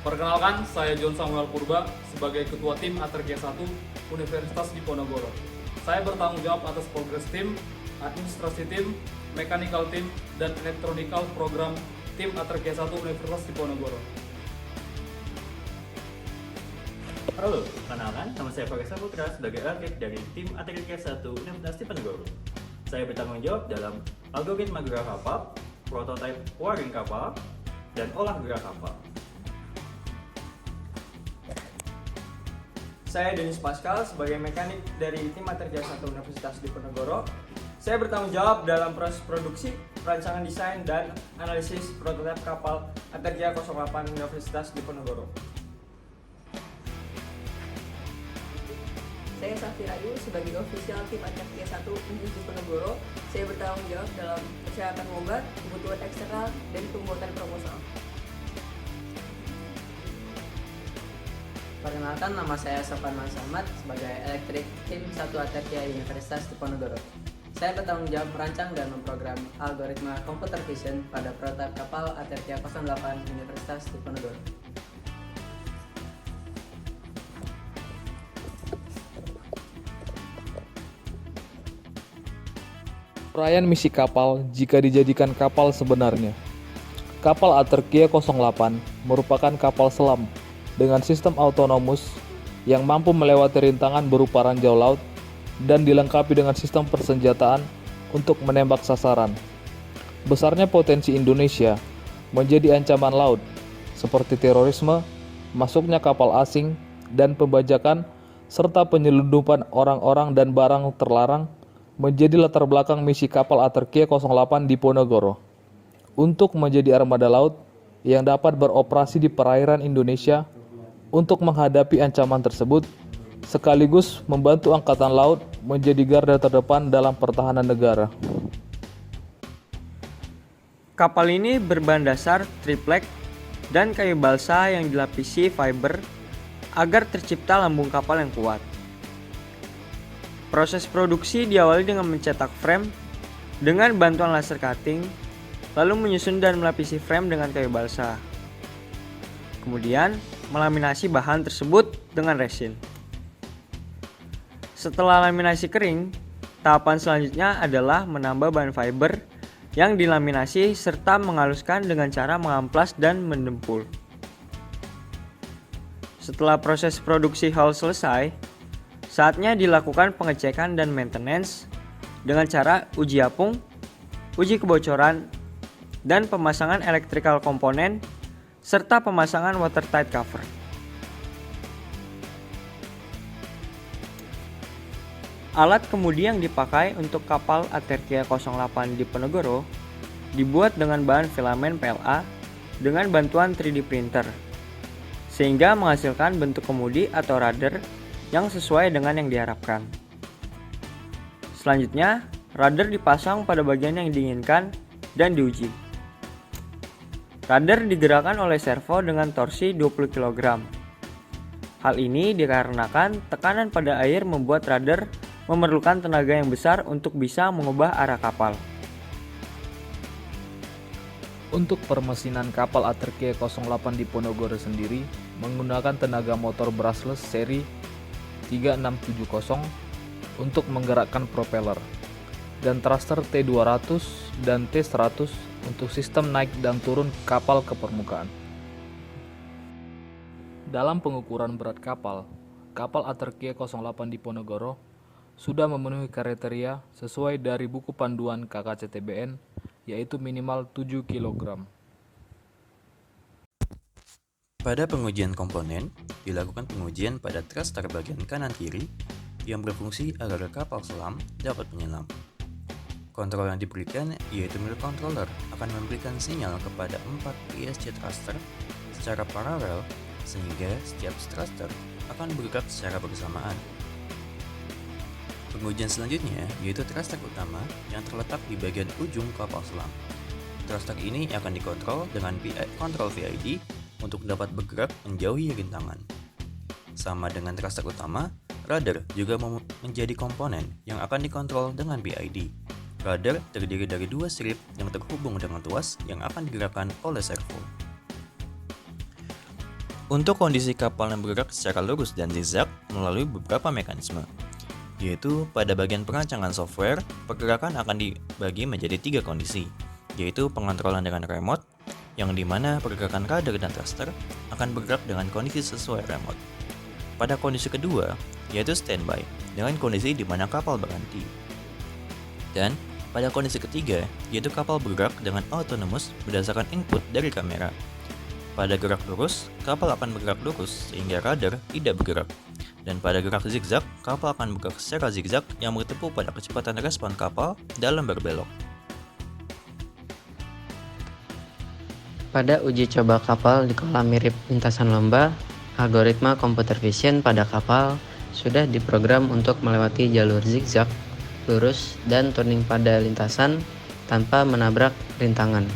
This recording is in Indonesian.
Perkenalkan, saya John Samuel Purba sebagai Ketua Tim ATRG 1 Universitas Diponegoro. Saya bertanggung jawab atas progres tim, administrasi tim, mechanical tim, dan electronical program tim ATRG 1 Universitas Diponegoro. Halo, perkenalkan, nama saya Faisal Putra sebagai arsitek dari tim ATRG 1 Universitas Diponegoro. Saya bertanggung jawab dalam algoritma gerak kapal, prototipe wiring kapal, dan olah gerak kapal. Saya Denis Pascal sebagai mekanik dari tim ATRG 1 Universitas Diponegoro. Saya bertanggung jawab dalam proses produksi, perancangan desain, dan analisis prototipe kapal ATRG 08 Universitas Diponegoro. Saya Safi Ayu sebagai official tim ATRG 1 Universitas Diponegoro. Saya bertanggung jawab dalam persyaratan mobat, kebutuhan eksternal, dan pembuatan proposal. Perkenalkan, nama saya Sofan Mansamat sebagai elektrik tim 1 ATRG Universitas Diponegoro. Saya bertanggung jawab merancang dan memprogram algoritma computer vision pada prototipe kapal ATRG 08 Universitas Diponegoro. Uraian misi kapal jika dijadikan kapal sebenarnya. Kapal ATRG 08 merupakan kapal selam dengan sistem autonomous yang mampu melewati rintangan berupa ranjau laut dan dilengkapi dengan sistem persenjataan untuk menembak sasaran. Besarnya potensi Indonesia menjadi ancaman laut seperti terorisme, masuknya kapal asing, dan pembajakan serta penyelundupan orang-orang dan barang terlarang menjadi latar belakang misi kapal ATRG 08 Diponegoro untuk menjadi armada laut yang dapat beroperasi di perairan Indonesia untuk menghadapi ancaman tersebut, sekaligus membantu Angkatan Laut menjadi garda terdepan dalam pertahanan negara. Kapal ini berbahan dasar triplek dan kayu balsa yang dilapisi fiber agar tercipta lambung kapal yang kuat. Proses produksi diawali dengan mencetak frame dengan bantuan laser cutting, lalu menyusun dan melapisi frame dengan kayu balsa. Kemudian, melaminasi bahan tersebut dengan resin. Setelah laminasi kering, tahapan selanjutnya adalah menambah bahan fiber yang dilaminasi serta menghaluskan dengan cara mengamplas dan mendempul. Setelah proses produksi hull selesai, saatnya dilakukan pengecekan dan maintenance dengan cara uji apung, uji kebocoran, dan pemasangan electrical komponen serta pemasangan watertight cover. Alat kemudi yang dipakai untuk kapal ATRG 08 Diponegoro dibuat dengan bahan filamen PLA dengan bantuan 3D printer, sehingga menghasilkan bentuk kemudi atau rudder yang sesuai dengan yang diharapkan. Selanjutnya, rudder dipasang pada bagian yang diinginkan dan diuji. Rudder digerakkan oleh servo dengan torsi 20 kg. Hal ini dikarenakan tekanan pada air membuat rudder memerlukan tenaga yang besar untuk bisa mengubah arah kapal. Untuk permesinan kapal ATRG 08 Diponegoro sendiri menggunakan tenaga motor brushless seri 3670 untuk menggerakkan propeller, dan thruster T200 dan T100 untuk sistem naik dan turun kapal ke permukaan. Dalam pengukuran berat kapal, kapal ATRG 08 Diponegoro sudah memenuhi kriteria sesuai dari buku panduan KKCTBN, yaitu minimal 7 kg. Pada pengujian komponen, dilakukan pengujian pada thruster bagian kanan-kiri yang berfungsi agar kapal selam dapat menyelam. Kontrol yang diberikan yaitu middle controller akan memberikan sinyal kepada 4 ESC thruster secara paralel sehingga setiap thruster akan bergerak secara bersamaan. Pengujian selanjutnya yaitu thruster utama yang terletak di bagian ujung kapal selam. Thruster ini akan dikontrol dengan kontrol VID untuk dapat bergerak menjauhi rintangan. Sama dengan thruster utama, rudder juga menjadi komponen yang akan dikontrol dengan PID. Rudder terdiri dari dua strip yang terhubung dengan tuas yang akan digerakkan oleh servo. Untuk kondisi kapal yang bergerak secara lurus dan zigzag melalui beberapa mekanisme, yaitu pada bagian perancangan software, pergerakan akan dibagi menjadi 3 kondisi, yaitu pengontrolan dengan remote, yang dimana pergerakan rudder dan thruster akan bergerak dengan kondisi sesuai remote. Pada kondisi kedua, yaitu standby, dengan kondisi di mana kapal berhenti. Dan pada kondisi ketiga, yaitu kapal bergerak dengan autonomous berdasarkan input dari kamera. Pada gerak lurus, kapal akan bergerak lurus sehingga rudder tidak bergerak. Dan pada gerak zigzag, kapal akan bergerak secara zigzag yang bertumpu pada kecepatan respon kapal dalam berbelok. Pada uji coba kapal di kolam mirip lintasan lomba, algoritma computer vision pada kapal sudah diprogram untuk melewati jalur zigzag, lurus, dan turning pada lintasan tanpa menabrak rintangan.